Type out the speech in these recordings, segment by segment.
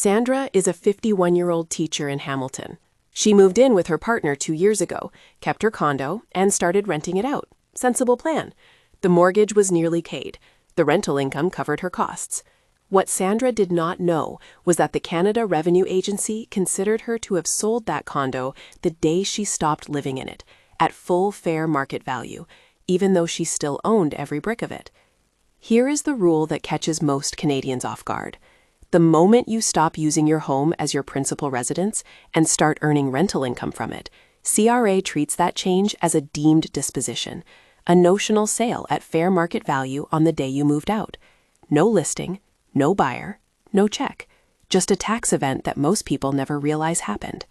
Sandra is a 51-year-old teacher in Hamilton. She moved in with her partner 2 years ago, kept her condo, and started renting it out. Sensible plan. The mortgage was nearly paid. The rental income covered her costs. What Sandra did not know was that the Canada Revenue Agency considered her to have sold that condo the day she stopped living in it, at full fair market value, even though she still owned every brick of it. Here is the rule that catches most Canadians off guard. The moment you stop using your home as your principal residence and start earning rental income from it, CRA treats that change as a deemed disposition, a notional sale at fair market value on the day you moved out. No listing, no buyer, no check, just a tax event that most people never realize happened.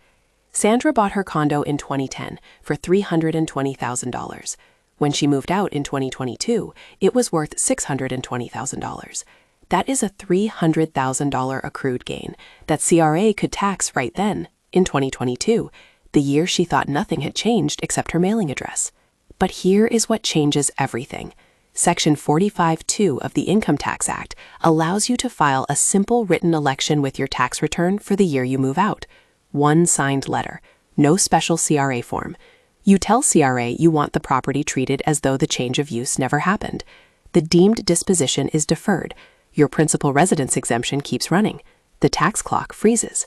Sandra bought her condo in 2010 for $320,000. When she moved out in 2022, it was worth $620,000. That is a $300,000 accrued gain that CRA could tax right then, in 2022, the year she thought nothing had changed except her mailing address. But here is what changes everything. Section 45(2) of the Income Tax Act allows you to file a simple written election with your tax return for the year you move out. One signed letter, no special CRA form. You tell CRA you want the property treated as though the change of use never happened. The deemed disposition is deferred. Your principal residence exemption keeps running. The tax clock freezes.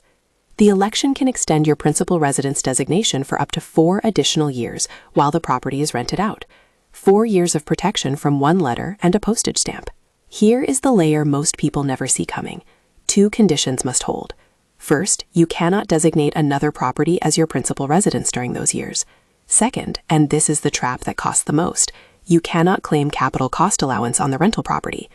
The election can extend your principal residence designation for up to 4 additional years while the property is rented out. 4 years of protection from one letter and a postage stamp. Here is the layer most people never see coming. 2 conditions must hold. First, you cannot designate another property as your principal residence during those years. Second, and this is the trap that costs the most, you cannot claim capital cost allowance on the rental property.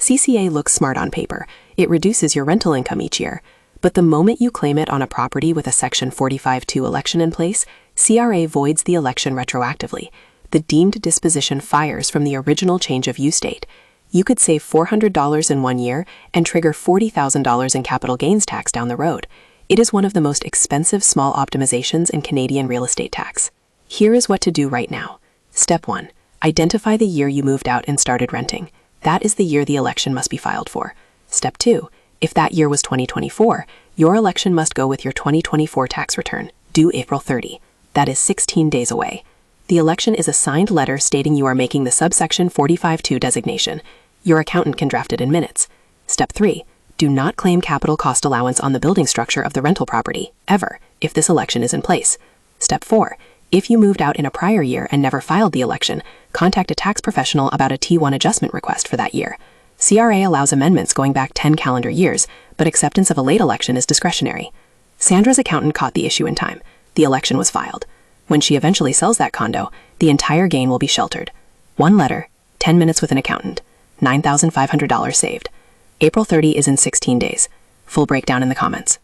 CCA looks smart on paper. It reduces your rental income each year. But the moment you claim it on a property with a Section 45(2) election in place, CRA voids the election retroactively. The deemed disposition fires from the original change of use date. You could save $400 in 1 year and trigger $40,000 in capital gains tax down the road. It is one of the most expensive small optimizations in Canadian real estate tax. Here is what to do right now. Step 1. Identify the year you moved out and started renting. That is the year the election must be filed for. Step 2. If that year was 2024, your election must go with your 2024 tax return, due April 30. That is 16 days away. The election is a signed letter stating you are making the subsection 45(2) designation. Your accountant can draft it in minutes. Step 3. Do not claim capital cost allowance on the building structure of the rental property, ever, if this election is in place. Step 4. If you moved out in a prior year and never filed the election, contact a tax professional about a T1 adjustment request for that year. CRA allows amendments going back 10 calendar years, but acceptance of a late election is discretionary. Sandra's accountant caught the issue in time. The election was filed. When she eventually sells that condo, the entire gain will be sheltered. 1 letter, 10 minutes with an accountant, $9,500 saved. April 30 is in 16 days. Full breakdown in the comments.